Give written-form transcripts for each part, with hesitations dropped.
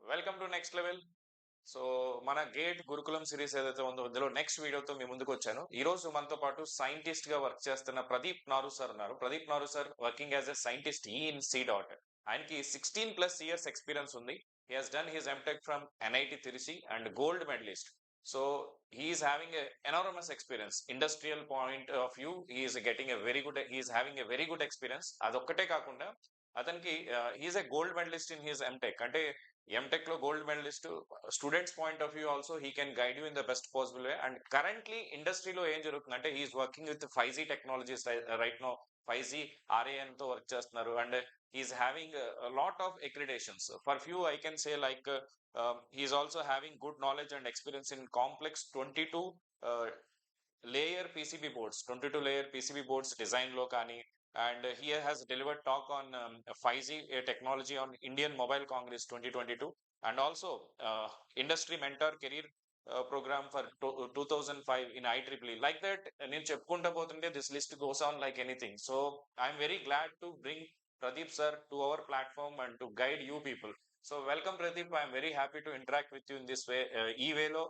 Welcome to next level. So మన gate గురుకులం series ఏదైతే ఉందో అందులో నెక్స్ట్ వీడియోతో మీ ముందుకు వచ్చాను. ఈ రోజు మనతో పాటు సైంటిస్ట్ గా వర్క్ చేస్తున్న ప్రదీప్ నారు సార్ ఉన్నారు. Pradeep Naru sir working as a scientist in C DOT. ఆయనకి 16+ years ఎక్స్పీరియన్స్ ఉంది. He has done his MTech from NIT Tiruchi and gold medallist. So he's having enormous experience industrial point of view. He's getting a very good, he's having a very good experience. అదొక్కటే కాకుండా అతనికి he's a gold medallist in his MTech. అంటే MTech లో gold medallist. Students point of view also he can guide you in the best possible way. And currently ఇండస్ట్రీలో ఏం జరుగుతుందంటే he's working with 5G technologies right now. 5G RAN తో work చేస్తున్నారు. And he's having lot of accreditations. For few I can say like he's also having good knowledge and experience in complex 22 layer PCB boards, 22 layer PCB boards design లో కానీ. And he has delivered talk on 5G technology on Indian Mobile Congress 2022, and also industry mentor career program for 2005 in IEEE. Like that, నేను చెప్పుకుంటా పోతుంటే this list goes on like anything. So I'm very glad to bring Pradeep sir to our platform and to guide you people. So welcome Pradeep. I'm very happy to interact with you in this way. ఈ వేలో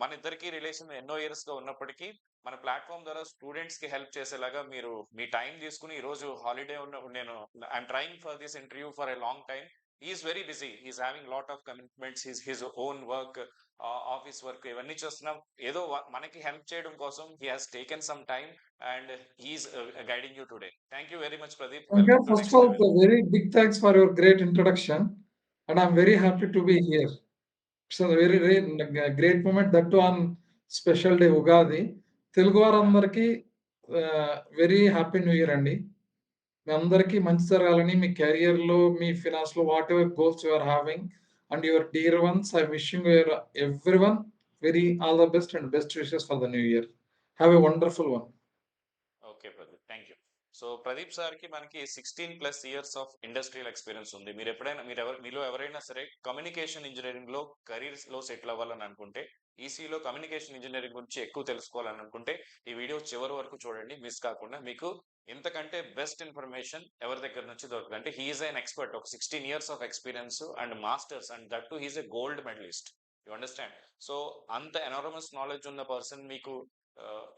మన ఇద్దరికి relation ఎన్నో years గా ఉన్నప్పటికీ మన platform ద్వారా students కి హెల్ప్ చేసేలాగా మీరు మీ టైం తీసుకుని ఈ రోజు హాలిడే ఉన్న నేను I'm trying for this interview for a long time. He's very busy, he's having lot of commitments, his own work, office work, ఇవన్నీ చూస్తున్నాం. ఏదో మనకి హెల్ప్ చేయడం కోసం he has taken some time and he's guiding you today. Thank you very much Pradeep. Okay, welcome to first of next all, level. a very big thanks for your great introduction, and I'm very happy to be here. It's a very, very great moment, that too on special day Ugadi. Telugu వారందరికీ very happy new year అండి. మీ అందరికీ మంచి జరగాలని, మీ కెరియర్లో, మీ ఫినాన్స్లో, whatever goals you are having and your dear ones, I wishing your everyone very all the best and best wishes for the new year. Have a wonderful one. Okay Pradeep, thank you. So Pradeep sir కి మనకి 16+ years of industrial experience ఉంది. మీరు ఎప్పుడైనా మీలో ఎవరైనా సరే communication engineering లో careers లో సెటిల్ అవ్వాలని అనుకుంటే, ఈసీలో కమ్యూనికేషన్ ఇంజనీరింగ్ గురించి ఎక్కువ తెలుసుకోవాలని అనుకుంటే ఈ వీడియో చివరి వరకు చూడండి, మిస్ కాకుండా. మీకు ఇంతకంటే బెస్ట్ ఇన్ఫర్మేషన్ ఎవరి దగ్గర నుంచి దొరకదు. అంటే హీఈస్ అన్ ఎక్స్పర్ట్, ఒక 16 years of experience and masters, and that too he's a gold medallist. You understand? So అంత ఎనారమస్ నాలెడ్జ్ ఉన్న పర్సన్ మీకు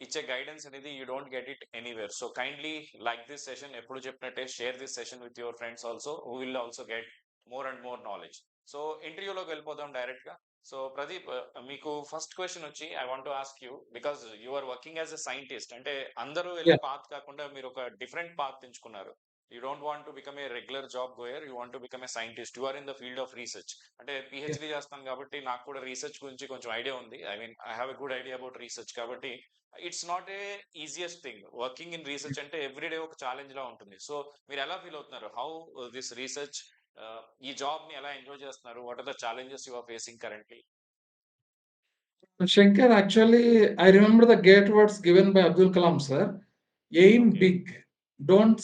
ఇచ్చే గైడెన్స్ అనేది you don't get it anywhere. So kindly like this session, ఎప్పుడు చెప్పినట్టే share this session with your friends also who will also get more and more knowledge. So ఇంటర్వ్యూలోకి వెళ్ళిపోదాం direct గా. So Pradeep, మీకు ఫస్ట్ క్వశ్చన్ వచ్చి I want to ask you, because you are working as a scientist. అంటే అందరూ వెళ్ళే path కాకుండా మీరు ఒక డిఫరెంట్ పాత్ ఎంచుకున్నారు. You don't want to become a regular job goer, you want to become a scientist. You are in the field of research. అంటే PhD చేస్తాను కాబట్టి నాకు కూడా రీసెర్చ్ గురించి కొంచెం ఐడియా ఉంది. I mean I have a good idea about research. కాబట్టి it's not a easiest thing working in research. అంటే ఎవ్రీడే ఒక ఛాలెంజ్ లా ఉంటుంది. సో మీరు ఎలా ఫీల్ అవుతున్నారు? హౌ దిస్ రీసెర్చ్, ఈ జాబ్ ని ఎలా ఎంజాయ్ చేస్తున్నారు? What are the challenges you are facing currently? Shankar, actually, I remember the gate words given by Abdul Kalam, sir. Aim okay. big. Don't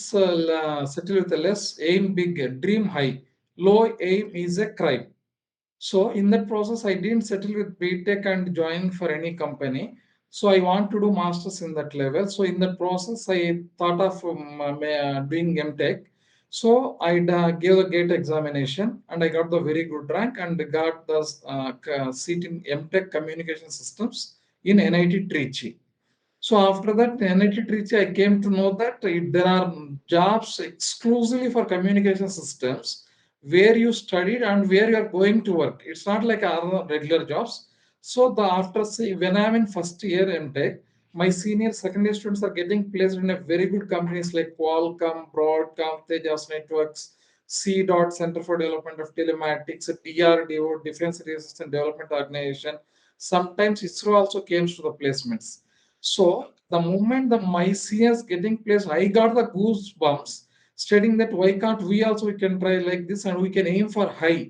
settle with less. Aim big. Dream high. Low aim is a crime. So, in that process, I didn't settle with BTech and join for any company. So, I want to do masters in that level. So, in that process, I thought of doing MTech. So I gave the GATE examination and I got the very good rank and got the seat in MTech Communication Systems in NIT Trichy. So after that, NIT Trichy, I came to know that there are jobs exclusively for communication systems where you studied and where you are going to work. It's not like other regular jobs. So when I'm in first year MTech, my senior second year students are getting placed in a very good companies like Qualcomm, Broadcom, Tejas Networks, C. Dot Center for Development of Telematics, DRDO, Defense Research and Development Organization. Sometimes ISRO also came to the placements. So the moment my seniors getting placed, I got the goosebumps, stating that why can't we can try like this and we can aim for high.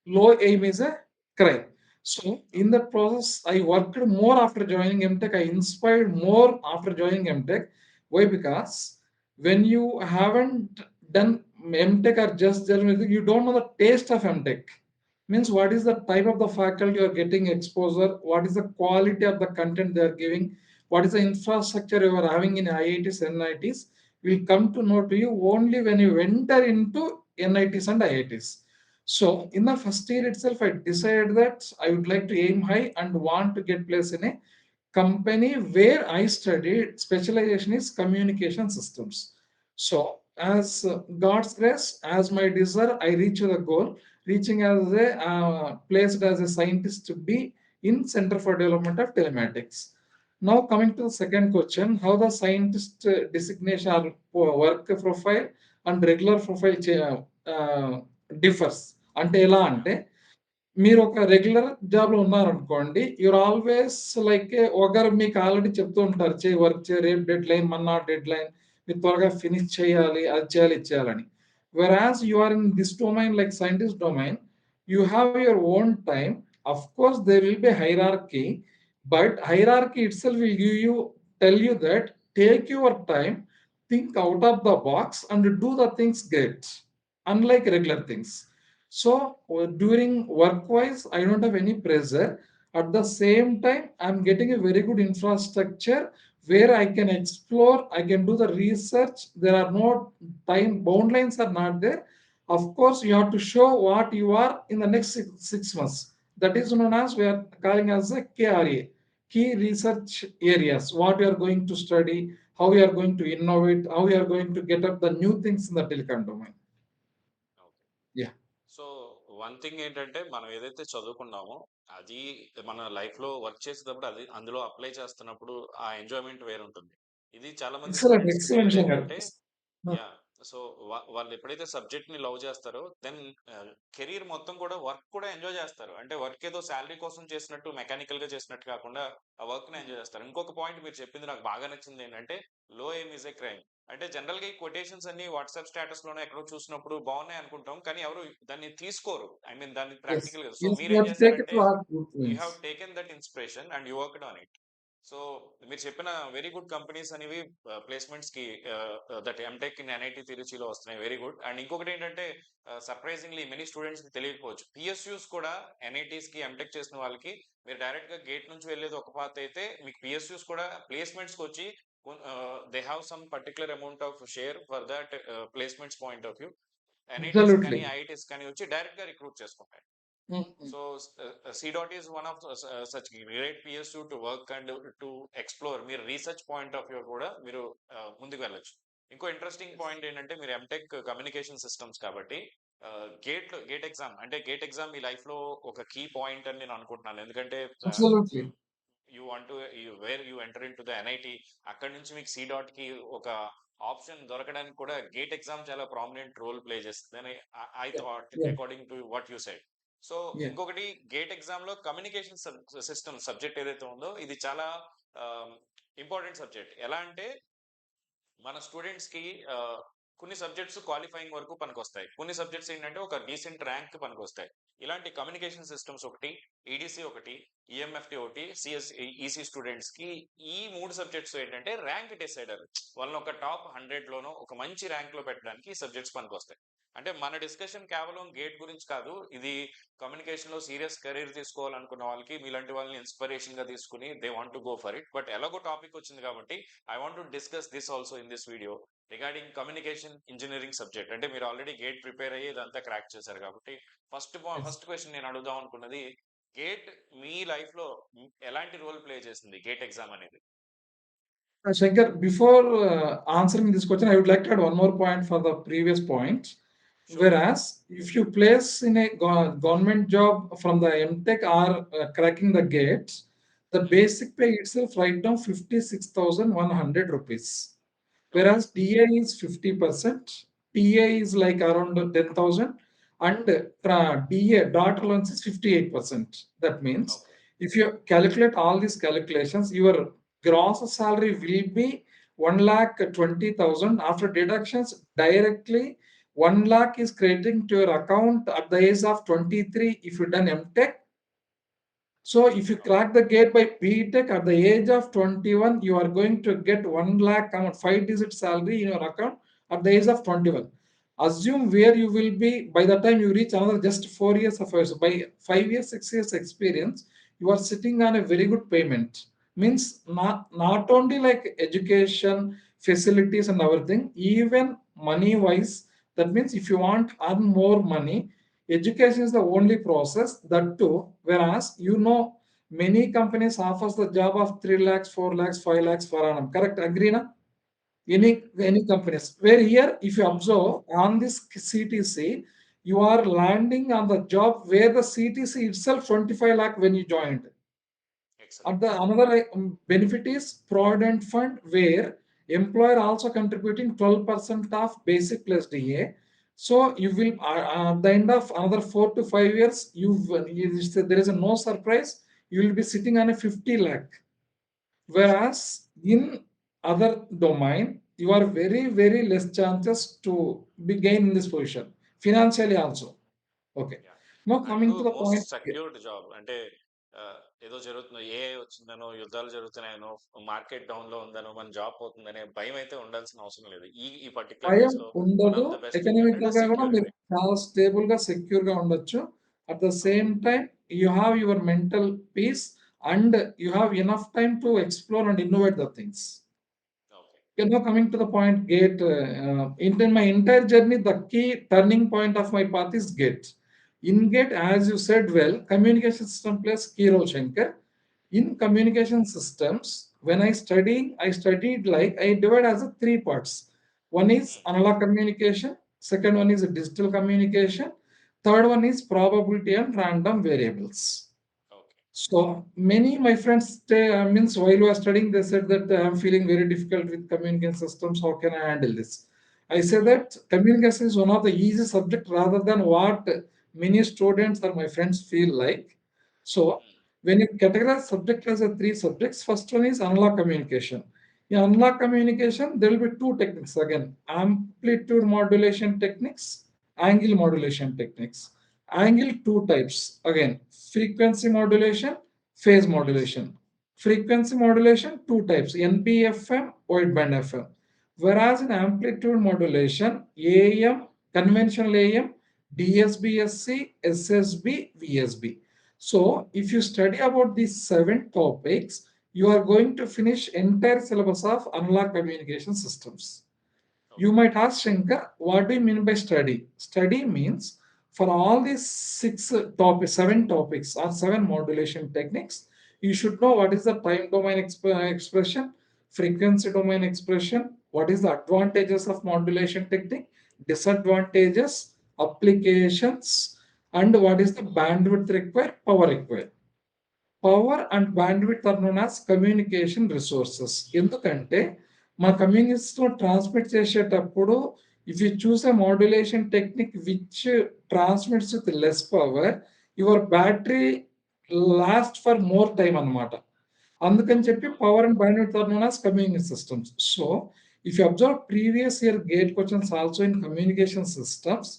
Low aim is a crime. So in that process, I worked more after joining MTech. I inspired more after joining MTech. Why? Because when you haven't done MTech or just journalism, you don't know the taste of MTech. Means what is the type of the faculty you are getting exposure, what is the quality of the content they are giving, what is the infrastructure you are having in IITs, NITs, will come to know to you only when you enter into NITs and IITs. So in the first year itself, I decided that I would like to aim high and want to get place in a company where I studied specialization is communication systems. So as God's grace, as my desire, I reach the goal, reaching as a placed as a scientist to be in Center for Development of Telematics. Now coming to the second question, how the scientist designation or work profile and regular profile differs. అంటే ఎలా Yeah. అంటే మీరు ఒక regular జాబ్‌లో ఉన్నారనుకోండి. Your always like ఒకరు మీకు already చెప్తూ ఉంటారు. చెయి వర్క్ చేయి, రేపు డెడ్‌లైన్, మర్నాడు డెడ్‌లైన్. మీరు త్వరగా ఫినిష్ చేయాలి. అది చేయాలి, ఇది చేయాలని. Whereas you are in this domain like scientist domain, you have your own time. Of course there will be hierarchy, but hierarchy itself will give you tell you that take your time, think out of the box and do the things great, unlike regular things. So during work wise, I don't have any pressure. At the same time, I'm getting a very good infrastructure where I can explore, I can do the research. There are no time boundaries are not there. Of course, you have to show what you are in the next 6 months. That is known as, we are calling as a KRA, key research areas. What we are going to study, how we are going to innovate, how we are going to get up the new things in the telecom domain. Okay. Yeah, so one thing ఏంటంటే మనం ఏదైతే చదువుకున్నామో అది మన లైఫ్‌లో work చేసేటప్పుడు అది అందులో apply చేస్తున్నప్పుడు ఆ ఎంజాయ్‌మెంట్ వేరుంటుంది. ఇది చాలా మంది excellent, స్టూడెంట్స్‌కి excellent, Shankar. తెలియదేంటంటే Uh, yeah! So, వాళ్ళు ఎప్పుడైతే సబ్జెక్ట్‌ని లవ్ చేస్తారో దెన్ కెరీర్ మొత్తం కూడా వర్క్ కూడా ఎంజాయ్ చేస్తారు. అంటే వర్క్ ఏదో సాలరీ కోసం చేసినట్టు మెకానికల్‌గా చేసినట్టు కాకుండా ఆ వర్క్‌ని ఎంజాయ్ చేస్తారు. ఇంకొక పాయింట్ మీరు చెప్పింది నాకు బాగా నచ్చింది ఏంటంటే లో ఎయిమ్ ఈజ్ ఎ క్రైమ్. అంటే జనరల్‌గా ఈ కొటేషన్స్ అన్ని వాట్సాప్ స్టేటస్‌లోనో ఎక్కడో చూసినప్పుడు బాగున్నాయి అనుకుంటాం. కానీ ఎవరు దాన్ని తీసుకోరు. ఐ మీన్ దాన్ని yes, ప్రాక్టికల్‌గా. సో yes, we మీరేం have to take it చేశారంటే to our good you points. Have taken that inspiration and you worked on it. So మీరు చెప్పిన వెరీ గుడ్ కంపెనీస్ అనేవి ప్లేస్మెంట్స్ కి దట్ ఎంటెక్ ఇన్ ఎన్ఐటి తిరుచిలో వస్తున్నాయి. Very good. And ఇంకొకటి ఏంటంటే surprisingly many students కి తెలియకపోవచ్చు, పిఎస్యూస్ కూడా ఎన్ఐటీస్ కి ఎంటెక్ చేసిన వాళ్ళకి మీరు డైరెక్ట్ గా గేట్ నుంచి వెళ్ళేది ఒక పాత్ అయితే మీకు పిఎస్యూస్ కూడా ప్లేస్మెంట్స్ కి వచ్చి they have some particular amount of share for that placements point of view. NITs కానీ Absolutely. ఐఐటీస్ కానీ వచ్చి డైరెక్ట్ గా రిక్రూట్ చేసుకుంటాయి. Mhm. So C dot is one of such great PSU to work and to explore. మీరు research point of view కూడా మీరు ముందుకు వెళ్ళొచ్చు. ఇంకో ఇంట్రెస్టింగ్ Yes, పాయింట్ ఏంటంటే మీరు ఎంటెక్ కమ్యూనికేషన్ సిస్టమ్స్ కాబట్టి గేట్ ఎగ్జామ్ అంటే గేట్ ఎగ్జామ్ మీ లైఫ్ లో ఒక కీ పాయింట్ అని నేను అనుకుంటున్నాను. ఎందుకంటే absolutely. You want to where you enter in to the NIT, అక్కడ నుంచి మీకు సి డాట్ కి ఒక ఆప్షన్ దొరకడానికి కూడా గేట్ ఎగ్జామ్ చాలా ప్రామినెంట్ రోల్ ప్లే చేస్తుంది I Yeah, thought yeah, according to what you said. So yeah. ఇంకొకటి గేట్ ఎగ్జామ్ లో కమ్యూనికేషన్ సిస్టమ్ సబ్జెక్ట్ ఏదైతే ఉందో ఇది చాలా ఇంపార్టెంట్ సబ్జెక్ట్. ఎలా అంటే మన స్టూడెంట్స్ కి కొన్ని సబ్జెక్ట్స్ క్వాలిఫైయింగ్ వరకు పనికొస్తాయి. కొన్ని సబ్జెక్ట్స్ ఏంటంటే ఒక డీసెంట్ ర్యాంక్ పనికొస్తాయి. ఇలాంటి కమ్యూనికేషన్ సిస్టమ్స్ ఒకటి, ఈడిసి ఒకటి, ఈఎంఎఫ్టి ఒకటి, సిఎస్ ఈసీ స్టూడెంట్స్ కి ఈ 3 సబ్జెక్ట్స్ ఏంటంటే ర్యాంక్ డిసైడర్. వాళ్ళని ఒక టాప్ 100 లోనో ఒక మంచి ర్యాంక్ లో పెట్టడానికి ఈ సబ్జెక్ట్స్ పనికొస్తాయి. అంటే మన డిస్కషన్ కేవలం గేట్ గురించి కాదు, ఇది కమ్యూనికేషన్ లో సీరియస్ కెరీర్ తీసుకోవాలనుకున్న వాళ్ళకి మీలాంటి వాళ్ళని ఇన్స్పిరేషన్ గా తీసుకుని they want to go for it. But ఎలాగో టాపిక్ వచ్చింది కాబట్టి I want to discuss this also in this video regarding communication engineering subject. అంటే మీరు ఆల్రెడీ గేట్ ప్రిపేర్ అయ్యి ఇదంతా క్రాక్ చేశారు కాబట్టి Yes. ఫస్ట్ క్వశ్చన్ నేను అడుగుదాం అనుకున్నది, గేట్ మీ లైఫ్ లో ఎలాంటి రోల్ ప్లే చేసింది గేట్ ఎగ్జామ్ అనేది? Shankar, before answering this question, I would like to add one more point for the previous point. Sure. Whereas, if you place in a government job from the MTech or cracking the gates, the basic pay itself right now 56,100 rupees. Okay. Whereas DA is 50%, PA is like around 10,000, and DA, daughter loans is 58%. That means okay. if you calculate all these calculations, your gross salary will be 1,20,000. After deductions, directly 1 lakh is crediting to your account at the age of 23 if you done MTech. So if you okay. crack the gate by BTech at the age of 21, you are going to get 1 lakh amount, 5-digit salary in your account at the age of 21. Assume where you will be by the time you reach another just 4 years of age. By 5 years, 6 years experience, you are sitting on a very good payment. Means not only like education, facilities and everything, even money wise. That means if you want to earn more money, education is the only process, that too, whereas many companies offers the job of 3 lakhs, 4 lakhs, 5 lakhs per annum. Correct? Agree na? Any companies. Where here, if you observe on this CTC, you are landing on the job where the CTC itself 25 lakh when you joined. Excellent. Another benefit is Provident Fund, where employer also contributing 12% of basic plus DA. So you will at the end of another 4 to 5 years, there is a no surprise. You will be sitting on a 50 lakh. Whereas in other domain, you are very, very less chances to be gain in this position financially also. Okay. Yeah. Now And coming to the most point. secured job అంటే ఏదో జరుగుతుందో AI వచ్చిందనో యుద్ధాలు జరుగుతున్నాయనో market down లో ఉందనో మన job పోతుందనే భయం అయితే ఉండాల్సిన అవసరం లేదు. ఈ పర్టికులర్ భయం కేస్ లో వన్ ఉండదు. ఆఫ్ ద బెస్ట్ థింగ్ ఏంటంటే ఎకనామికల్‌గా గూడా మీరు సెక్యూరిటీ. చాలా స్టేబుల్‌గా, సెక్యూర్‌గా ఉండొచ్చు. At the same time you have your mental peace and you have enough time to explore and innovate the things. Okay. Now coming to the point, GATE, in my entire journey, the key turning point of my path is GATE. In GATE, as you said well, communication system plays key role, Shankar. In communication systems, when I studied like I divide as a 3 parts. One is analog communication, second one is digital communication, third one is probability and random variables. Okay. So many my friends means while we are studying, they said that I'm feeling very difficult with communication systems. How can I handle this? I say that communication is one of the easy subject rather than what many students or my friends feel like. So when you categorize subject as a 3 subjects, first one is analog communication. In analog communication, there will be 2 techniques again: amplitude modulation techniques, angle modulation techniques. Angle 2 types again: frequency modulation, phase modulation. Frequency modulation 2 types: NBFM, wideband FM. Whereas in amplitude modulation, AM, conventional AM, DSBSC, SSB, VSB. So if you study about these 7 topics, you are going to finish entire syllabus of analog communication systems. You might ask, Shankar, what do you mean by study? Study means for all these 7 topics or 7 modulation techniques, you should know what is the time domain expression, frequency domain expression, what is the advantages of modulation technique, disadvantages, applications, and what is the bandwidth required, power required. Power and bandwidth are known as communication resources. ఎందుకంటే మన కమ్యూనికేషన్లో transmit చేసేటప్పుడు if you choose a modulation technique which transmits with less power, your battery last for more time అన్నమాట. అందుకని చెప్పి power and bandwidth are known as communication systems. So if you observe previous year GATE questions also in communication systems,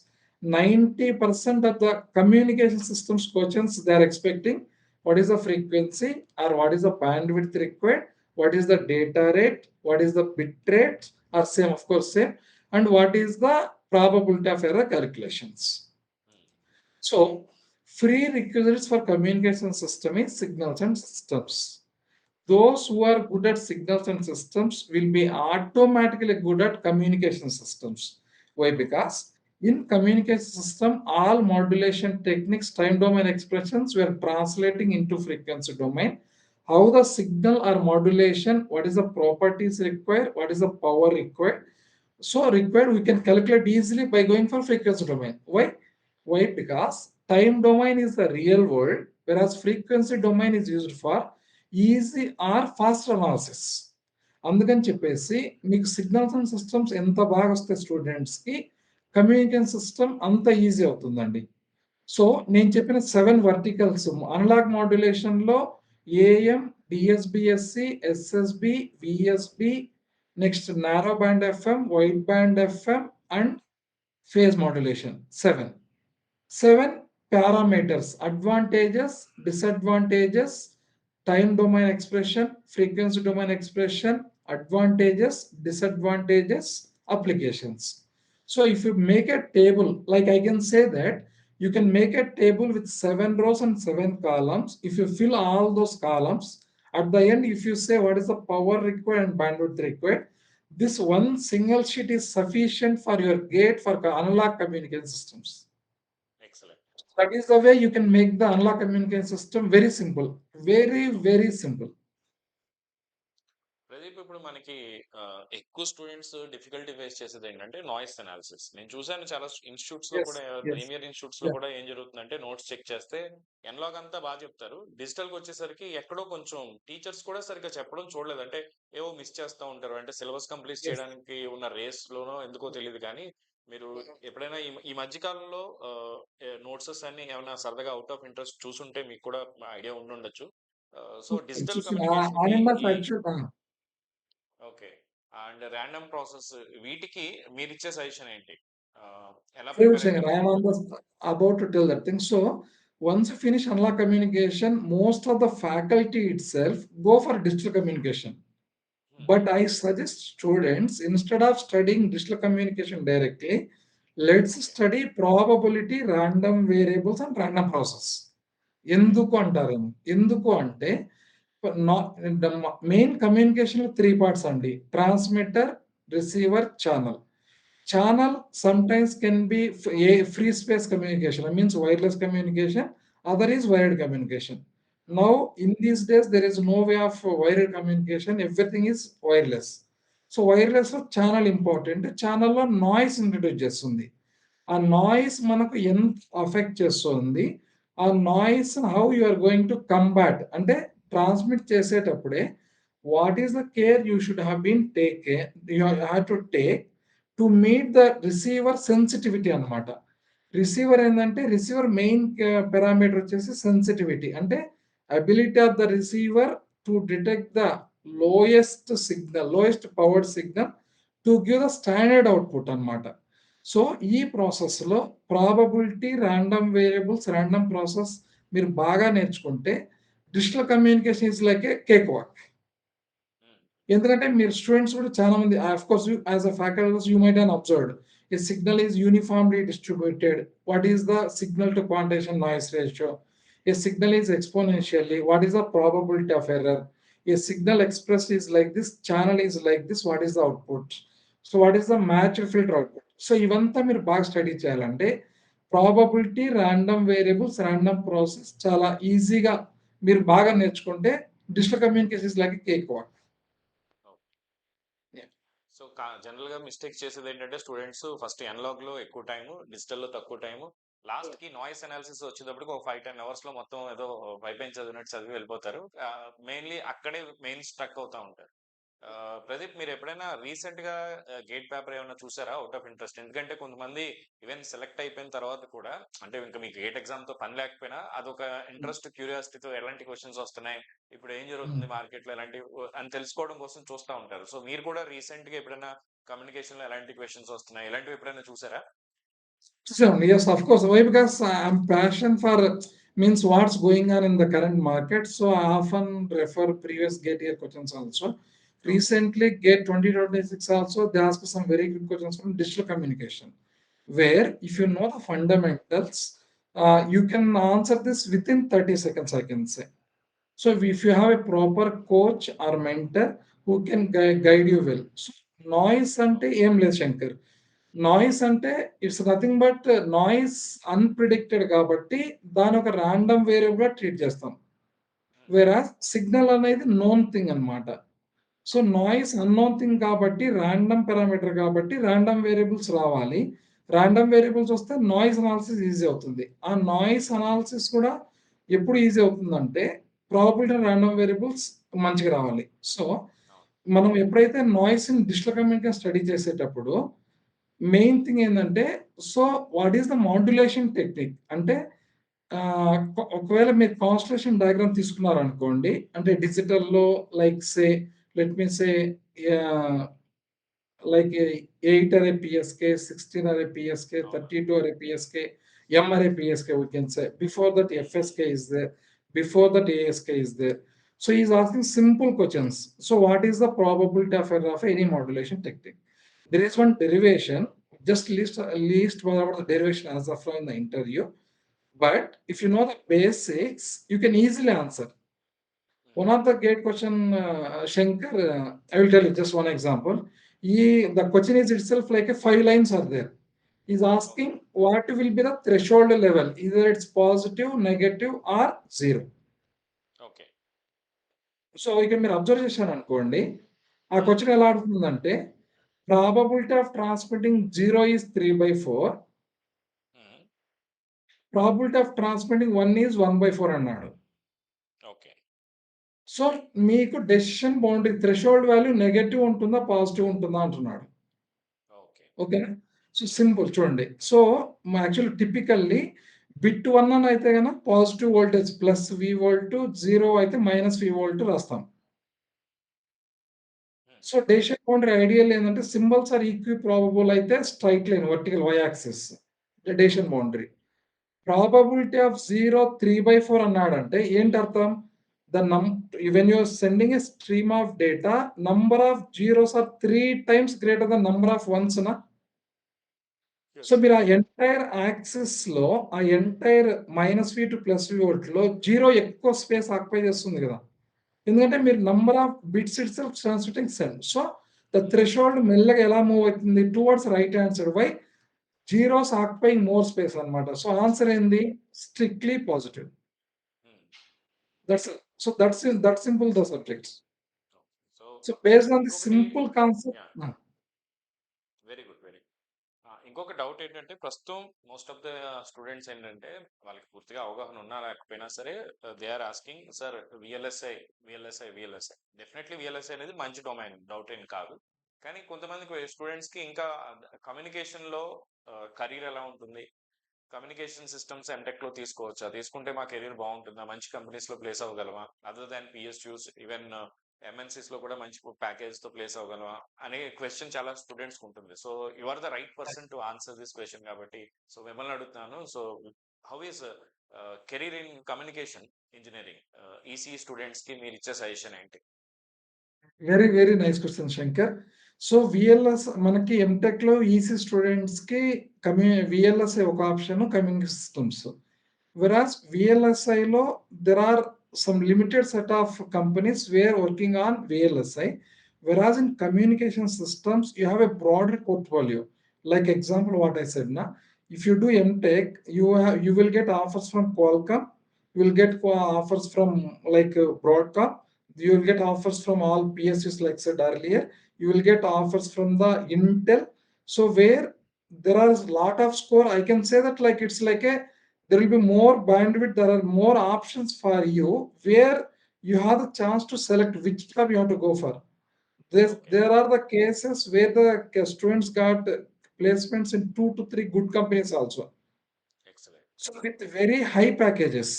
90% of the communication systems questions they are expecting what is the frequency or what is the bandwidth required, what is the data rate, what is the bit rate, or same, of course same, and what is the probability of error calculations. So prerequisites for communication system is signals and systems. Those who are good at signals and systems will be automatically good at communication systems. Why? Because in communication system, all modulation techniques, time domain expressions were translating into frequency domain. How the signal or modulation, what is the properties required, what is the power required. So required, we can calculate easily by going for frequency domain. Why? Why? Because time domain is the real world, whereas frequency domain is used for easy or fast analysis. అందుకని చెప్పేసి మీకు signals and systems ఎంత బాగా వస్తాయి స్టూడెంట్స్కి, communication system అంత easy అవుతుందండి. So నేను చెప్పిన 7 వర్టికల్స్ అనలాగ్ మాడ్యులేషన్లో AM, DSBSC, SSB, VSB, next narrow band FM, wide band FM and phase modulation. 7 parameters: advantages, disadvantages, time domain expression, frequency domain expression, advantages, disadvantages, applications. So if you make a table, like I can say that you can make a table with 7 rows and 7 columns. If you fill all those columns, at the end, if you say what is the power required and bandwidth required, this one single sheet is sufficient for your gate for analog communication systems. Excellent. That is the way you can make the unlock communication system very simple. Very, very simple. Pradeep ఇప్పుడు మనకి ఎక్కువ students difficulty face చేసేది ఏంటంటే noise analysis. నేను చూసాను చాలా institutes లో Yes, కూడా, yes. ప్రీమియర్ ఇన్స్టిట్యూట్స్ లో Yeah. కూడా ఏం జరుగుతుందంటే నోట్స్ చెక్ చేస్తే ఎన్లాగ్ అంతా బాగా చెప్తారు, డిజిటల్ కి వచ్చేసరికి ఎక్కడో కొంచెం టీచర్స్ కూడా సరిగ్గా చెప్పడం చూడలేదు, అంటే ఏవో మిస్ చేస్తూ ఉంటారు, అంటే సిలబస్ కంప్లీట్ Yes. చేయడానికి ఉన్న రేస్ లోనో ఎందుకో తెలియదు కానీ మీరు ఎప్పుడైనా ఈ మధ్య కాలంలో నోట్సెస్ అన్ని ఏమైనా సరదాగా అవుట్ ఆఫ్ ఇంట్రెస్ట్ చూసుంటే మీకు కూడా ఐడియా ఉండి ఉండొచ్చు. సో డిజిటల్ కమ్యూనికేషన్ కి On and off ఈ actually. Okay. And random process వీటికి మీరిచ్చే సజెషన్ ఏంటి? ఎలా I would ప్రిపేర్ say అయితే I am on బావుంటుంది? the about to tell that thing. So once you finish unlock communication, most of the faculty itself go for digital communication. హ్మ్. But I suggest students instead of studying digital communication directly, let's okay. study probability, random variables, and random process. ఎందుకు అంటారేమో ఎందుకు అంటే main communication 3 parts అండి: transmitter, receiver, channel. Channel sometimes can be a free space communication. That means wireless communication. Other is wired communication. Now, okay. in these days, there is no way of wired communication. Everything is wireless. So, wireless లో channel important. Channel లో noise introduce చేస్తుంది. ఆ noise మనకు ఎంత affect చేస్తుంది, ఆ noise how you are going to combat అంటే transmit చేసేటప్పుడే what is the care you should have been take you have to take to meet the receiver sensitivity అన్నమాట. రిసీవర్ ఏంటంటే రిసీవర్ మెయిన్ పారామీటర్ వచ్చేసి sensitivity, అంటే ability of the receiver to detect the lowest powered signal to give the standard output అన్నమాట. So ఈ ప్రాసెస్లో probability, random variables, random process మీరు బాగా నేర్చుకుంటే digital communication is like a cake walk. Hmm. ఎందుకంటే మీరు స్టూడెంట్స్ కూడా చాలా మంది of course as a faculty you might have observed a signal is uniformly distributed. What is the signal to quantization noise ratio? A signal is exponentially, what is the probability of error? A signal express is like this, channel is like this, what is the output? So what is the match filter output? So ఇవంతా మీరు బాగా study చేయాలంటే probability, random variables, random process చాలా ఈజీగా మీరు బాగా నేర్చుకుంటే digital communication is like cake walk. Okay. So general గా మిస్టేక్స్ చేసేది ఏంటంటే స్టూడెంట్స్ ఫస్ట్ ఎనలాగ్ లో ఎక్కువ టైము, డిజిటల్ లో తక్కువ టైము, లాస్ట్ కి నాయిస్ అనాలిసిస్ వచ్చేటప్పటికి ఒక 5-10 అవర్స్ లో మొత్తం ఏదో పైపైన చదివినట్టు చదివి వెళ్ళిపోతారు. మెయిన్లీ అక్కడే మెయిన్ స్ట్రక్ అవుతా ఉంటారు. ప్రదీప్, మీరు ఎప్పుడైనా రీసెంట్ గా గేట్ పేపర్ ఏమైనా చూసారా అవుట్ ఆఫ్ ఇంట్రెస్ట్? ఎందుకంటే కొంతమంది ఈవెన్ సెలెక్ట్ అయిపోయిన తర్వాత కూడా, అంటే ఇంకా మీకు గేట్ ఎగ్జామ్ తో పని లేకపోయినా అదొక ఇంట్రెస్ట్, క్యూరియాసిటీతో ఎలాంటి క్వశ్చన్స్ వస్తున్నాయి, ఇప్పుడు ఏం జరుగుతుంది మార్కెట్ లో, ఎలాంటి అని తెలుసుకోవడం కోసం చూస్తూ ఉంటారు. సో మీరు కూడా రీసెంట్ గా ఎప్పుడైనా కమ్యూనికేషన్ లో ఎలాంటి క్వశ్చన్స్ వస్తున్నాయి, ఇలాంటివి ఎప్పుడైనా చూసారా? Yes, of course. Why? Because I'm passion for means what's going on in the current market. So I often refer previous GATE year questions also. Okay. Recently, GATE 2026 also, they asked some very good questions from digital communication, where if you know the fundamentals, you can answer this within 30 seconds, I can say. So if you have a proper coach or mentor who can guide you well. So noise ante em లేదు Shankar. Noise అంటే it's nothing but noise అన్‌ప్రిడిక్టెడ్ కాబట్టి దాన్ని ఒక random వేరియబుల్‌గా treat చేస్తాం. వేరాజ్ signal అనేది known thing అన్నమాట. So noise unknown thing కాబట్టి random parameter కాబట్టి రాండమ్ వేరియబుల్స్ రావాలి. రాండమ్ వేరియబుల్స్ వస్తే నాయిస్ అనాలిసిస్ ఈజీ అవుతుంది. ఆ నాయిస్ అనాలిసిస్ కూడా ఎప్పుడు ఈజీ అవుతుందంటే ప్రాబబిలిటీ రాండమ్ వేరియబుల్స్ మంచిగా రావాలి. సో మనం ఎప్పుడైతే నాయిస్‌ని డిజిటల్ కమ్యూనికేషన్ స్టడీ చేసేటప్పుడు మెయిన్ థింగ్ ఏందంటే, so what is the modulation technique అంటే ఒకవేళ మీరు కాన్స్టలేషన్ డయాగ్రామ్ తీసుకున్నారనుకోండి, అంటే డిజిటల్‌లో లైక్ సే లెట్ మీ సే ఆహ్, like 8 array PSK, 16 array PSK, 32 array PSK, M array PSK, we can say. Before that, FSK is there. Before that, ASK is there. So he's asking simple questions. So what is the probability of error of any modulation technique? There is one derivation. Just least about the derivation as of now in the interview. But if you know the basics, you can easily answer. One of the gate question, Shankar, I will tell you just one example. The question is itself like a 5 lines are there. is asking what will be the threshold level, either it's positive, negative or 0. Okay. So, ఇక్కడ మీరు observe చేశారనుకోండి, ఆ హ్మ్. Question ఎలా అడుగుతుందంటే, probability of transmitting 0 is 3/4. హ్మ్. Probability of transmitting 1 is 1/4 అన్నాడు. Okay. So, మీకు decision boundary threshold value negative ఉంటుందా? పాజిటివ్ ఉంటుందా? అంటున్నాడు. ఓకే. ఓకేనా? సో, సింపుల్ చూడండి. సో, యాక్చువల్లీ టిపికల్లీ బిట్ 1 అని అయితే గనక positive voltage plus V volt, 0 అయితే మైనస్ V వోల్ట్ రాస్తాం. హ్మ్. సో, డెసిషన్ బౌండరీ ఐడియల్ ఏందంటే సింబల్స్ ఆర్ ఈక్వి ప్రాబబుల్ అయితే straight line vertical Y axis decision boundary. Probability of 0 3/4 అన్నాడంటే ఏంటర్థం? The num when you are sending a stream of data number of zeros are 3 times greater than number of వన్స్‌నా? Yes. So, మీరు ఆ entire యాక్సిస్‌లో ఆ entire -V to +V వోల్ట్‌లో 0 ఎక్కువ space occupy చేస్తుంది గదా! ఎందుకంటే మీరు number of bits itself transmitting send. So, the threshold మెల్లగా ఎలా మూవ్ అవుతుంది? Towards right hand side. Why? Zeros occupying more space అన్నమాట. సో, ఆన్సర్ ఏంది? Strictly positive. Hmm. That's that simple the subjects. So, so, based on the ఇంకొకటి simple concept yeah! Very good. Very ఇంకొక doubt ఏంటంటే ప్రస్తుతం most of the students ఏంటంటే వాళ్ళకి పూర్తిగా అవగాహన ఉన్నా లేకపోయినా సరే they are asking sir VLSI definitely VLSI అనేది మంచి డొమైన్, డౌట్ ఏం కాదు. కానీ కొంతమంది స్టూడెంట్స్కి ఇంకా కమ్యూనికేషన్లో కెరీర్ ఎలా ఉంటుంది, కమ్యూనికేషన్ సిస్టమ్స్ ఎంటెక్ లో తీసుకోవచ్చా, తీసుకుంటే మా కెరీర్ బాగుంటుందా, మంచి కంపెనీస్ లో ప్లేస్ అవ్వగలమా, other than PSUs even MNCs లో కూడా మంచి ప్యాకేజ్ తో ప్లేస్ అవ్వగలమా అనే క్వశ్చన్ చాలా స్టూడెంట్స్ ఉంటుంది. So you are the right person to answer this question కాబట్టి సో మిమ్మల్ని అడుగుతున్నాను. So how is career in communication engineering EC students కి మీరు ఇచ్చే సజెషన్ ఏంటి? Very, very nice question Shankar. So, VLS మనకి ఎంటెక్‌లో ఈసీ స్టూడెంట్స్‌కి విఎల్ఎస్ఐ ఒక ఆప్షన్ కమ్యూనికేషన్ సిస్టమ్స్. వెరాస్ విఎల్ఎస్ఐలో there are some limited set of companies where working on VLSI. Whereas in communication systems, you have a broader portfolio. Like example, what I said, na, if you do MTech, you will get offers from Qualcomm, you will get offers from like Broadcom, you will get offers from all PSUs like said earlier, you will get offers from the Intel. So where there are a lot of score, I can say that like it's like a there will be more bandwidth, there are more options for you where you have the chance to select which job you want to go for. Okay. There are the cases where the students got placements in 2 to 3 good companies also. Excellent. So with very high packages.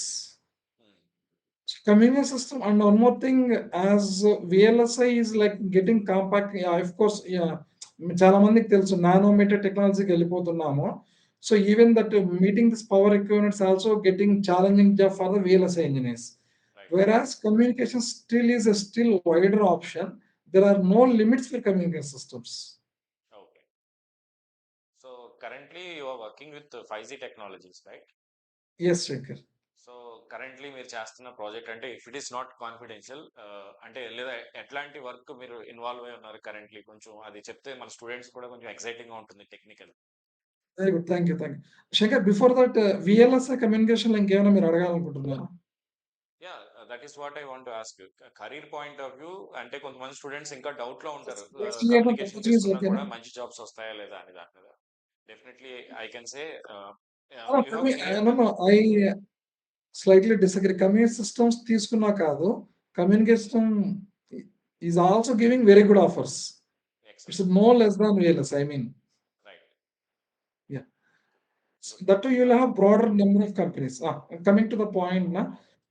So communication system, and one more thing, as VLSI is like getting compact. Yeah, of course, yeah. చాలా మందికి తెలుసు nanometre టెక్నాలజీకి వెళ్ళిపోతున్నాము. So even that meeting this power requirements also getting challenging job for the VLSI engineers. Right. Whereas communication still is a still wider option. There are no limits for communication systems. Okay. So currently you are working with 5G technologies right? Yes, Shankar. So currently మీరు చేస్తున్న project అంటే if it is not confidential అంటే లేదా ఎట్లాంటి work మీరు involve అయి ఉన్నారు currently, కొంచెం అది చెప్తే మన స్టూడెంట్స్ కూడా కొంచెం ఎక్సైటింగ్ గా ఉంటుంది technical. Very good. Thank you. Thank you. Shankar, before that, VLSI communication ఇంకేమైనా మీరు అడగాలనుకుంటున్నారా? Yeah, that is what I want to ask you. Career point of view అంటే కొంతమంది స్టూడెంట్స్ ఇంకా డౌట్ లో ఉంటారు, కమ్యూనికేషన్ Portuguese తీసుకున్నా ఓకేనా? కూడా మంచి జాబ్స్ వస్తాయా లేదా అని దాని మీద. Definitely I can say you No, have clear no, cut. no. I slightly disagree. Communication systems తీసుకున్నా కాదు. Communication is also giving very good offers. It's excellent. no less than VLSI. I mean, right. yeah. So good. that too, you'll have broader number of companies. Coming to the point, na,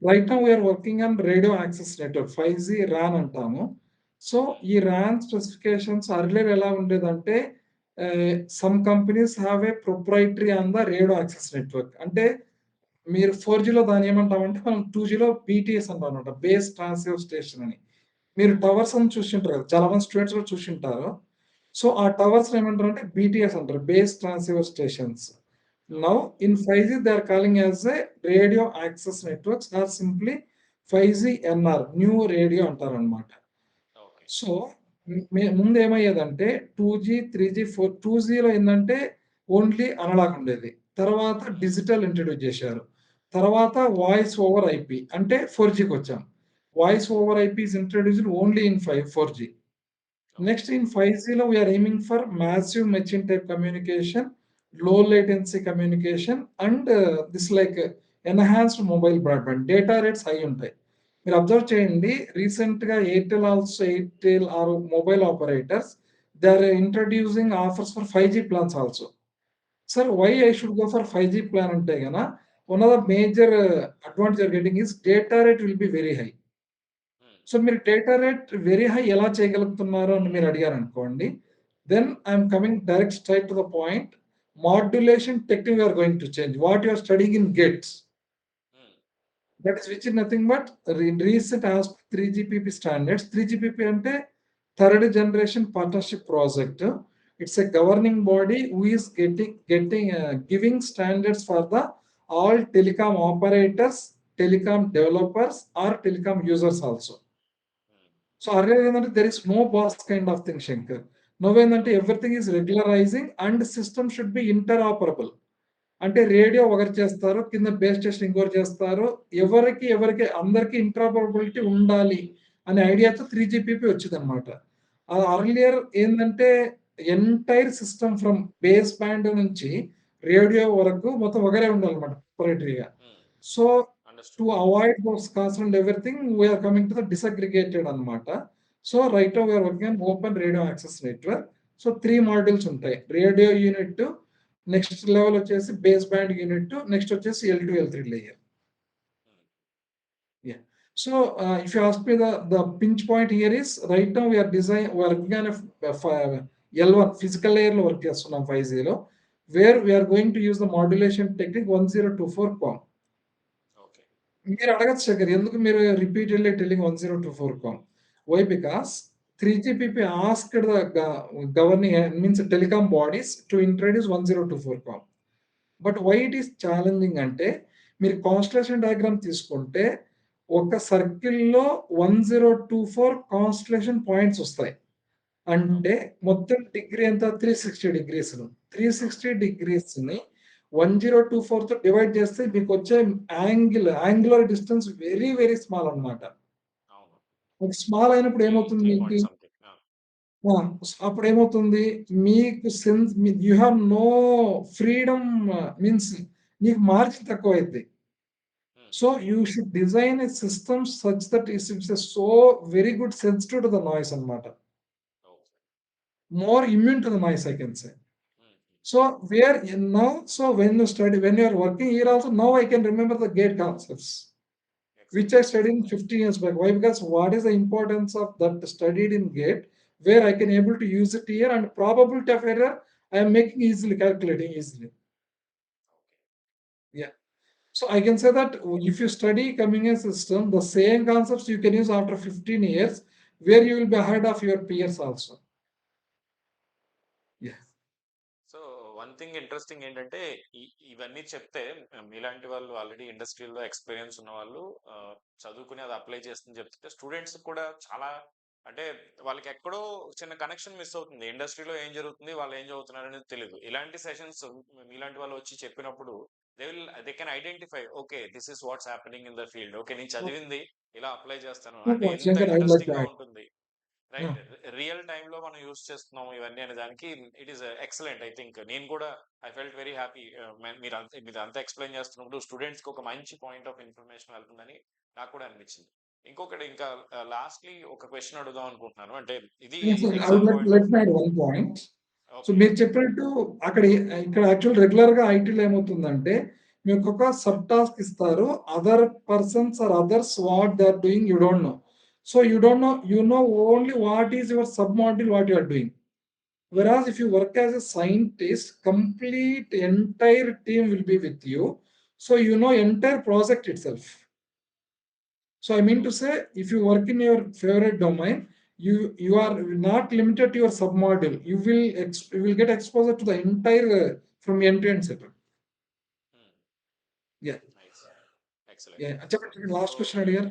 right now we are working on radio access network 5G RAN అంటాము. So ఈ RAN specifications earlier ఎలా ఉండేదంటే some companies have a proprietary on the radio access network. అంటే మీరు 4Gలో దాన్ని ఏమంటామంటే మనం 2Gలో BTS అంటాం అనమాట, బేస్ ట్రాన్స్సీవర్ స్టేషన్ అని. మీరు టవర్స్ అని చూసింటారు కదా, చాలా మంది స్టూడెంట్స్ కూడా చూసింటారు. సో ఆ టవర్స్ ఏమంటారంటే బీటీఎస్ అంటారు, base transceiver stations. Now in 5G they are calling as a radio access networks or simply 5G NR, new radio అంటారనమాట. ఓకే. సో ముందు ఏమయ్యేదంటే 2G, 3G, 4 2Gలో ఏందంటే ఓన్లీ అనలాగ్ ఉండేది. తర్వాత డిజిటల్ ఇంట్రొడ్యూస్ చేశారు. తర్వాత వాయిస్ ఓవర్ ఐపీ అంటే 4జీకొచ్చాం. Voice over IP is introduced only in 4జీ. Next in 5G, we are aiming for massive machine type communication, low latency communication, and this like enhanced mobile broadband. Data rates high ఉంటాయి. మీరు observe చేయండి, రీసెంట్గా Airtel or mobile operators they are introducing offers for 5G plans also. Sir why I should go for 5G plan అంటే gonna one of the major advantage are getting is data rate will be very high. So మీరు data rate very high ఎలా చేయగలుగుతున్నారు అని మీరు అడిగారనుకోండి, then I'm coming direct straight to the point. Modulation technique are going to change what you are studying in gates. That is which is nothing but recent as 3GPP standards. 3GPP అంటే third generation partnership project. It's a governing body who is giving standards for the all telecom operators, telecom developers or telecom users also. So earlier ఏంటంటే there is no boss kind of thing Shankar. Now ఏంటంటే everything is regularising and system should be interoperable. అంటే radio ఒకరు చేస్తారు, కింద base station ఇంకొకరు చేస్తారు. ఎవరికి అందరికి ఇంటర్ఆపరబిలిటీ ఉండాలి అనే ఐడియాతో 3GPP వచ్చిందనమాట. అర్లియర్ ఏంటంటే entire system from base band నుంచి రేడియో వరకు మొత్తం ఒకరే ఉండాలన్నమాట ప్రొపరైటరీగా. So to avoid those costs and everything, we are coming to the disaggregated anamata. So right now we are working on open radio access network. So 3 modules ఉంటాయి. Radio unit, next level వచ్చేసి base band unit, next వచ్చేసి L2 L3 layer. Yeah. So if you ask me, the pinch point here is right now we are working on L1 physical layer లో work చేస్తున్నాం 5G లో, where we are going to use the modulation technique 1024 QAM. మీరు అడగచ్చు శేఖర్, ఎందుకు మీరు repeatedly telling 1024 QAM? Why? Because 3GPP asked the governing means telecom bodies to introduce 1024 QAM. But why it is challenging అంటే, మీరు constellation diagram తీసుకుంటే ఒక సర్కిల్లో 1024 constellation points వస్తాయి. అంటే మొత్తం డిగ్రీ ఎంత? 360 డిగ్రీస్. 360 డిగ్రీస్ని 1024తో డివైడ్ చేస్తే మీకు వచ్చే angular distance very very small అనమాట. స్మాల్ అయినప్పుడు ఏమవుతుంది మీకు? అప్పుడు ఏమవుతుంది మీకు sense, you have no freedom, means నీకు మార్జిన్ తక్కువ అయింది. So you should design a system such that it's so very good sensitive to the noise అనమాట. More immune to the noise I can say. So where now, so when you are working here also, now I can remember the gate concepts, which I studied 15 years back. Why? Because what is the importance of that studied in gate, where I can able to use it here, and probability of error I am making easily, calculating easily. Yeah. So I can say that if you study coming a system, the same concepts you can use after 15 years, where you will be ahead of your peers also. Yeah. So one thing interesting ఏంటంటే ఇవన్నీ చెప్తే మీలాంటి వాళ్ళు already ఇండస్ట్రీలో experience ఉన్న వాళ్ళు చదువుకుని అది అప్లై చేస్తుంది చెప్తుంటే స్టూడెంట్స్ కూడా చాలా, అంటే వాళ్ళకి ఎక్కడో చిన్న కనెక్షన్ మిస్ అవుతుంది. ఇండస్ట్రీలో ఏం జరుగుతుంది, వాళ్ళు ఏం చదువుతున్నారు అనేది తెలియదు. ఇలాంటి సెషన్స్ మీలాంటి వాళ్ళు వచ్చి చెప్పినప్పుడు they can identify, okay this is what's happening in the field. Okay నేను చదివింది ఇలా అప్లై చేస్తాను అంటే ఎంత ఇంట్రెస్టింగ్ గా ఉంటుంది. రైట్, రియల్ టైమ్ లో మనం యూస్ చేస్తున్నాం ఇవన్నీ అనే దానికి it is excellent. I think నేను కూడా ఐ ఫెల్ట్ వెరీ హ్యాపీ మీరు అంతా ఎక్స్ప్లెయిన్ చేస్తున్నప్పుడు స్టూడెంట్స్ కి ఒక మంచి పాయింట్ ఆఫ్ ఇన్ఫర్మేషన్ వెళ్తుందని నాకు కూడా అనిపించింది. ఇంకొకటి ఇంకా లాస్ట్లీ ఒక క్వశ్చన్ అడుగుదాం అనుకుంటున్నాను. అంటే ఇది సో మీరు చెప్పినట్టు ఇక్కడ యాక్చువల్ రెగ్యులర్ గా ఐటీలో ఏమవుతుందంటే, మీకు ఒక సబ్ టాస్క్ ఇస్తారు, other persons are others what they are doing you don't know. So you don't know, you know only what is your sub-module, what you are doing. Whereas if you work as a scientist, complete entire team will be with you. So you know entire project itself. So I mean to say, if you work in your favorite domain, you are not limited to your sub-module. You will get exposure to the entire from end to end setup. Yeah. Nice. Excellent. Yeah. Last question here.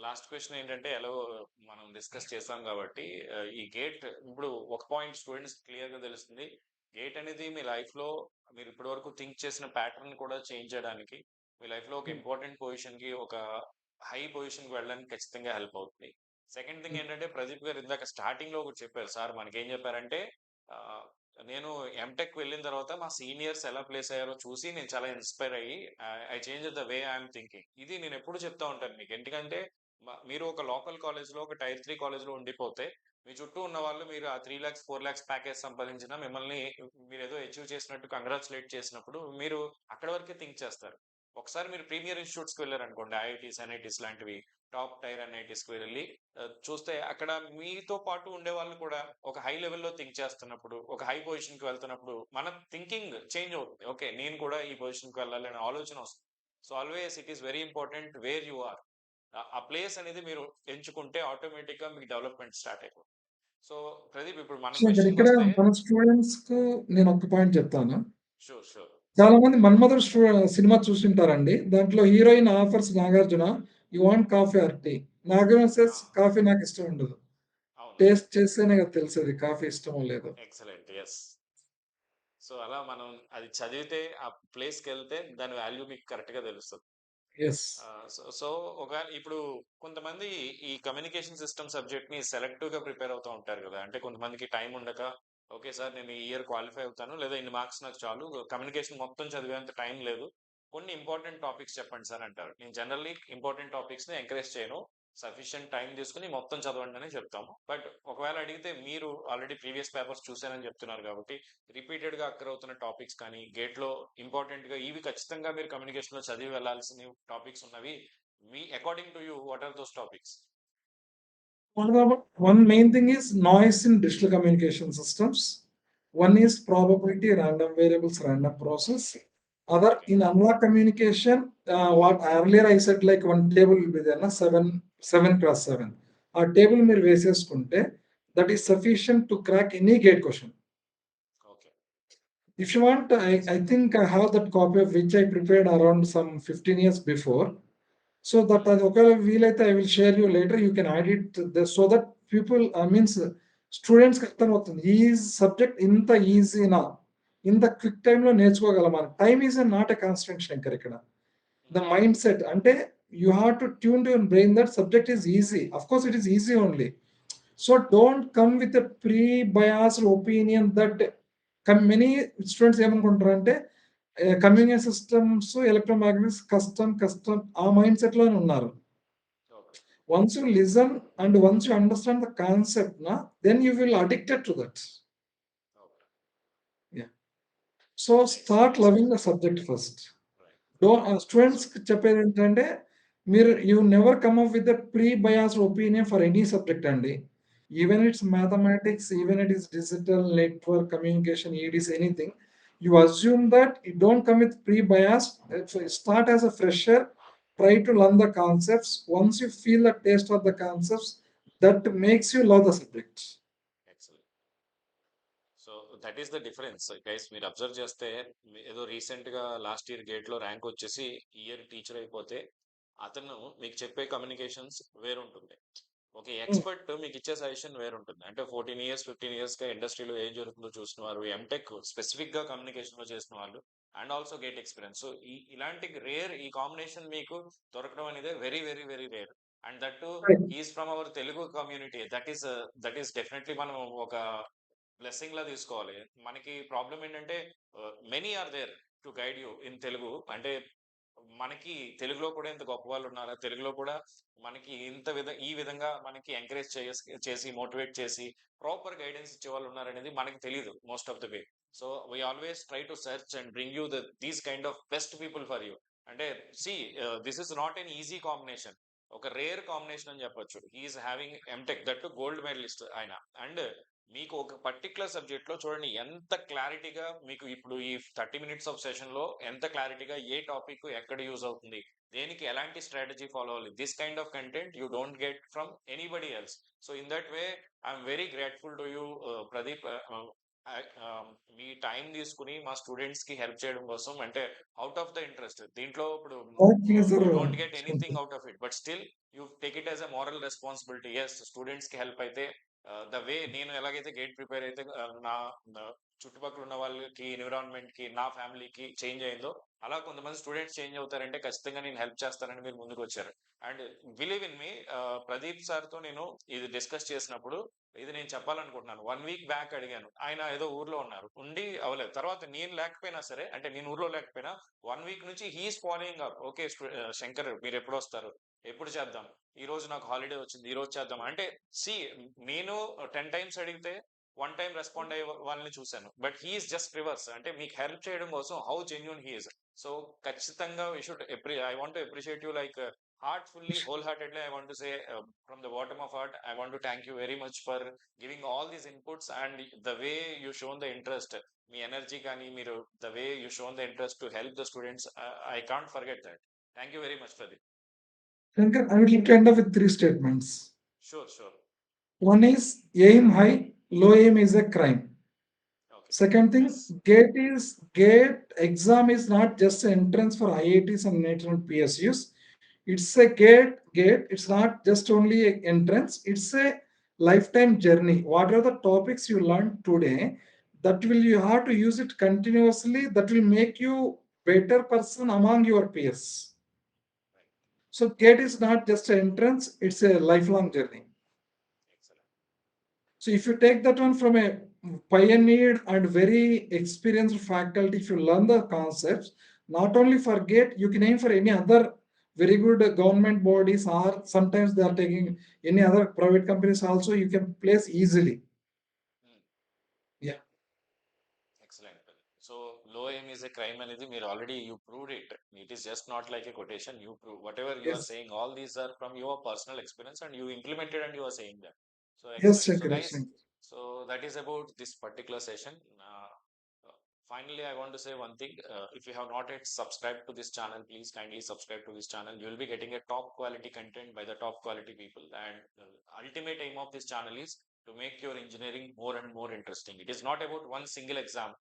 Last question ఏంటంటే, ఎలా మనం discuss చేసాం కాబట్టి ఈ gate ఇప్పుడు ఒక point students clear గా తెలుస్తుంది, గేట్ అనేది మీ లైఫ్ లో మీరు ఇప్పటి వరకు థింక్ చేసిన ప్యాటర్న్ కూడా చేంజ్ చేయడానికి, మీ లైఫ్ లో ఒక హ్మ్. ఇంపార్టెంట్ పొజిషన్ కి, ఒక హై పొజిషన్ కి వెళ్ళడానికి ఖచ్చితంగా హెల్ప్ అవుతుంది. సెకండ్ థింగ్ హ్మ్. ఏంటంటే, ప్రదీప్ గారు ఇందాక స్టార్టింగ్ లో ఒకటి చెప్పారు సార్. మనకేం చెప్పారంటే, ఆ, నేను ఎంటెక్ వెళ్ళిన తర్వాత మా సీనియర్స్ ఎలా ప్లేస్ అయ్యారో చూసి నేను చాలా ఇన్స్పైర్ అయ్యి I change the way I'm thinking. ఇది నేను ఎప్పుడు చెప్తా ఉంటాను మీకు. ఎందుకంటే మీరు ఒక లోకల్ కాలేజ్ లో, ఒక టైర్ 3 కాలేజ్ లో ఉండిపోతే, మీ చుట్టూ ఉన్న వాళ్ళు మీరు ఆ 3 lakhs 4 lakhs ప్యాకేజ్ సంపాదించిన మిమ్మల్ని మీరు ఏదో అచీవ్ చేసినట్టు కంగ్రాచులేట్ చేసినప్పుడు మీరు అక్కడ వరకే థింక్ చేస్తారు. ఒకసారి మీరు ప్రీమియర్ ఇన్స్టిట్యూట్స్ కి వెళ్ళారనుకోండి, ఐఐటీస్ ఎన్ఐటీస్ లాంటివి, టాప్ టైర్ ఎన్ఐటీస్ కి వెళ్ళి చూస్తే అక్కడ మీతో పాటు ఉండే వాళ్ళు కూడా ఒక హై లెవెల్లో థింక్ చేస్తున్నప్పుడు, ఒక హై పొజిషన్ కి వెళ్తున్నప్పుడు మన థింకింగ్ చేంజ్ అవుతుంది. ఓకే, నేను కూడా ఈ పొజిషన్ కి వెళ్ళాలి అనే ఆలోచన వస్తుంది. So always it is very important where you are. ఆ ప్లేస్ అనేది మీరు ఎంచుకుంటే ఆటోమేటిక్ గా మీకు డెవలప్మెంట్ స్టార్ట్ అయిపోతుంది. సో ప్రదీప్, ఇప్పుడు మన శేఖర్, క్వశ్చన్కి ఇక్కడ వస్తే. మన స్టూడెంట్స్‌కు నేను ఒక పాయింట్ చెప్తాను. Sure, sure. చాలా మంది 'మన్మధుడు' సినిమా చూసుంటారండి. దాంట్లో heroine offers Nagarjuna, "you want coffee or tea?" Nagarjuna says, "coffee నాకు ఇష్టం ఉండదు." అవును. టేస్ట్ చేస్తేనే కదా తెలిసేది కాఫీ ఇష్టమో లేదో. ఎక్సలెంట్. ఎస్. సో అలా మనం అది చదివితే, ఆ ప్లేస్కి వెళ్తే దాని వాల్యూ మీకు కరెక్ట్ గా తెలుస్తుంది. యెస్. సో సో ఒక ఇప్పుడు కొంతమంది ఈ కమ్యూనికేషన్ సిస్టమ్ సబ్జెక్ట్ ని సెలెక్టివ్ గా ప్రిపేర్ అవుతూ ఉంటారు కదా. అంటే కొంతమందికి టైం ఉండక, ఓకే సార్ నేను ఈ ఇయర్ క్వాలిఫై అవుతాను, లేదా ఇన్ని మార్క్స్ నాకు చాలు, కమ్యూనికేషన్ మొత్తం చదివేంత టైం లేదు, కొన్ని ఇంపార్టెంట్ టాపిక్స్ చెప్పండి సార్ అంటారు. నేను జనరల్లీ ఇంపార్టెంట్ టాపిక్స్ ని ఎంకరేజ్ చేయను. సఫిషియెంట్ టైం తీసుకుని మొత్తం చదవండి అని చెప్తాము. బట్ ఒకవేళ అడిగితే, మీరు ఆల్రెడీ ప్రీవియస్ పేపర్స్ చూసానని చెప్తున్నారు కాబట్టి, రిపీటెడ్ గా అక్కర్ అవుతున్న టాపిక్స్ కానీ, గేట్ లో ఇంపార్టెంట్ గా ఇవి ఖచ్చితంగా మీరు కమ్యూనికేషన్ లో చదివి వెళ్లాల్సిన టాపిక్స్ ఉన్నవి, మీ according to you what are those topics? One main thing is noise in digital communication systems. One is probability, random variables, random process. Other okay. in analog communication, what earlier I said, like one table will be there, na 7 7 cross 7. Our table మీరు వేసేసుకుంటే that is sufficient to crack any gate question. Okay. If you want, I think I have that copy of which I prepared around some 15 years before. So that అది ఒకవేళ వీలైతే I will share you later. You can add it there so that people, means స్టూడెంట్స్‌కి అర్థమవుతుంది. ఈ subject ఇంత ఈజీనా? ఇంత quick టైమ్‌లో నేర్చుకోగలమా? Time is not a constant Shankar ఇక్కడ. ద మైండ్ సెట్ అంటే you have to tune to your brain that subject is easy. Of course it is easy only. So don't come with a pre biased opinion that many students ఏమనుకుంటారంటే communication systems, electromagnetics కష్టం, కష్టం ఆ mind సెట్‌లోనే ఉన్నారు. Okay. Once you listen and once you understand the concept, na, then you will addicted to that. Okay. Yeah. So start loving the subject first. Right. Don't so స్టూడెంట్స్‌కి చెప్పేదేంటంటే మీరు you never come up with a pre biased opinion for any subject అండి. Even it's mathematics, even it is digital network communication, EDs anything. You assume that you don't come with pre-bias. So start as a fresher, try to learn the concepts. Once you feel the taste of the concepts, that makes you love the subject. Excellent. So that is the difference guys. మీరు observe చేస్తే, ఏదో recent గా last year gate లో rank వచ్చేసి year teacher అయిపోతే, అతను మీకు చెప్పే కమ్యూనికేషన్స్ వేరుంటుంది. ఒక Mm. ఎక్స్పర్ట్ మీకు ఇచ్చే సజెషన్ వేరుంటుంది. అంటే 14 years 15 years గా ఇండస్ట్రీలో ఏం జరుగుతుందో చూసిన వారు, ఎంటెక్ స్పెసిఫిక్ గా కమ్యూనికేషన్ లో చేసిన వాళ్ళు, and also GATE experience. So ఇలాంటి రేర్ ఈ కాంబినేషన్ మీకు దొరకడం అనేది very very very rare. And that Right. Is from our Telugu community. That is definitely మనం ఒక బ్లెస్సింగ్ లా తీసుకోవాలి. మనకి ప్రాబ్లం ఏంటంటే, many are there to guide you in Telugu. అంటే మనకి తెలుగులో కూడా ఇంత గొప్ప వాళ్ళు ఉన్నారా, తెలుగులో కూడా మనకి ఈ విధంగా మనకి ఎంకరేజ్ చేసి మోటివేట్ చేసి ప్రాపర్ గైడెన్స్ ఇచ్చే వాళ్ళు ఉన్నారనేది మనకి తెలియదు most of the way. So we always try to search and bring you these kind of best people for you. అంటే see, this is not an easy combination, ఒక rare combination అని చెప్పొచ్చు. He is having MTech, that gold medalist ఆయన. And మీకు ఒక particular subject లో చూడండి ఎంత క్లారిటీగా మీకు ఇప్పుడు ఈ 30 minutes ఆఫ్ సెషన్ లో ఎంత క్లారిటీగా ఏ టాపిక్ ఎక్కడ యూజ్ అవుతుంది, దేనికి ఎలాంటి స్ట్రాటజీ ఫాలో అవ్వాలి, this kind of content you don't get from anybody else. So in that way I'm very grateful to you Pradeep. Me time తీసుకుని మా స్టూడెంట్స్ కి హెల్ప్ చేయడం కోసం, అంటే అవుట్ ఆఫ్ ద ఇంట్రెస్ట్. దీంట్లో ఇప్పుడు My pleasure. You don't get anything out of it, but still you take it as a moral responsibility. Yes, students కి help అయితే ద వే నేను ఎలాగైతే గేట్ ప్రిపేర్ అయితే నా చుట్టుపక్కల ఉన్న వాళ్ళకి, ఎన్విరాన్మెంట్‌కి, నా ఫ్యామిలీకి చేంజ్ అయిందో, అలా కొంతమంది స్టూడెంట్స్ చేంజ్ అవుతారంటే ఖచ్చితంగా నేను హెల్ప్ చేస్తానని మీరు ముందుకొచ్చారు. And believe in me Pradeep సార్‌తో నేను ఇది డిస్కస్ చేసినప్పుడు ఇది నేను చెప్పాలనుకుంటున్నాను. 1 వీక్ బ్యాక్ అడిగాను. ఆయన ఏదో ఊర్లో ఉన్నారు. ఉండి అవ్వలేదు. తర్వాత నేను లేకపోయినా సరే, అంటే నేను ఊర్లో లేకపోయినా 1 వీక్ నుంచి he is following up. Okay Shankar మీరెప్పుడొస్తారు? ఎప్పుడు చేద్దాం? ఈరోజు నాకు హాలిడే వచ్చింది. ఈరోజు చేద్దాం. అంటే సీ నేను 10 టైమ్స్ అడిగితే 1 టైమ్ రెస్పాండ్ అయ్యే వాళ్ళని చూసాను. But he is just reverse. అంటే మీకు హెల్ప్ చేయడం కోసం how genuine he is. So ఖచ్చితంగా we should I want to appreciate you like heartfully, wholeheartedly, I want to say from the bottom of heart, I want to thank you very much for giving all these inputs and the way you shown the interest. Me energy కానీ మీరు the way you shown the interest to help the students I can't forget that. Thank you very much for the. Shankar, I would like to end up with 3 statements. Sure. One is aim high, low aim is a crime. Okay. Second thing, yes. GATE exam is not just an entrance for IITs and national PSUs. It's a gate. It's not just only an entrance. It's a lifetime journey. What are the topics you learned today? That will you have to use it continuously. That will make you better person among your peers. So GATE is not just an entrance. It's a lifelong journey. Excellent. So if you take that one from a pioneered and very experienced faculty, if you learn the concepts, not only for GATE, you can aim for any other very good government bodies, or sometimes they are taking any other private companies also, you can place easily. Yeah. Excellent. So low aim is a crime అనేది మీరు already you proved it. It is just not like a quotation. You prove whatever you are Yes. Saying, all these are from your personal experience and you implemented and you are saying that. So Yes, excellent. So Shankar. Guys, Shankar. so that is about this particular session. Finally, I want to say one thing. If you have not yet subscribed to this channel, please kindly subscribe to this channel. You will be getting a top quality content by the top quality people. And the ultimate aim of this channel is to make your engineering more and more interesting. It is not about one single exam.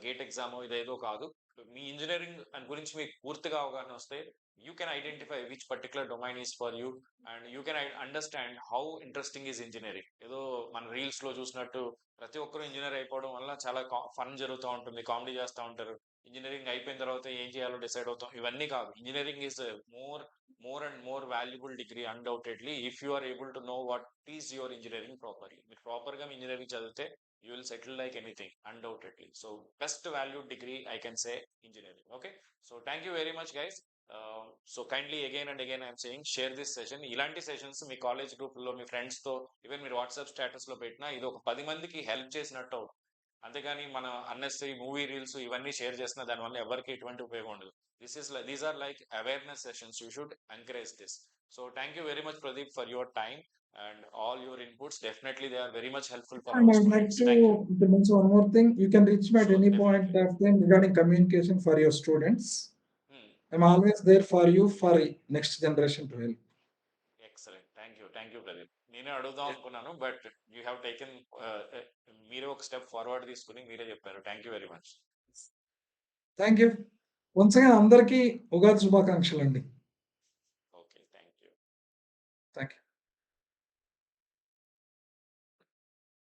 Gate exam ఇదేదో కాదు. మీ engineering గురించి మీకు పూర్తిగా అవగాహన వస్తే you can identify which particular domain is for you and you can understand how interesting is engineering. ఏదో మన reels లో చూసినట్టు ప్రతి ఒక్కరు ఇంజనీర్ అయిపోవడం వల్ల చాలా ఫన్ జరుగుతూ ఉంటుంది, కామెడీ చేస్తూ ఉంటారు. ఇంజనీరింగ్ అయిపోయిన తర్వాత ఏం చేయాలో డిసైడ్ అవుతాం, ఇవన్నీ కాదు. Engineering is more and more valuable degree undoubtedly if you are able to know what is your engineering properly. మీరు ప్రాపర్ గా ఇంజనీరింగ్ చదివితే you will settle like anything undoubtedly. So best valued degree I can say engineering. Okay, so thank you very much guys. So kindly again and again I am saying share this session. ఇలాంటి sessions మీ college group లో మీ friends తో even మీరు WhatsApp status లో పెట్టినా ఇది ఒక 10 మందికి help చేసినట్టు అవుతుంది. అంతేగాని మన అన్నెసరీ మూవీ రీల్స్ ఇవన్నీ షేర్ చేసిన దానివల్ల ఎవరికి ఎటువంటి ఉపయోగం ఉండదు. These are like awareness sessions. You should encourage this. So thank you very much Pradeep for your time and all your inputs. Definitely they are very much helpful for And our I would like students. Thank you. to mention one more thing. You can reach me at Sure, any point definitely. of time regarding communication for your students. Hmm. I'm always there for you for next generation to help. Excellent. Thank you Pradeep. నేనే అడుగుదాం అనుకున్నాను but you have taken మీరే ఒక step forward తీసుకుని మీరే చెప్పారు. Thank you very much. Thank you. Once again అందరికీ ఉగాది శుభాకాంక్షలు అండి. Okay, thank you. Thank you.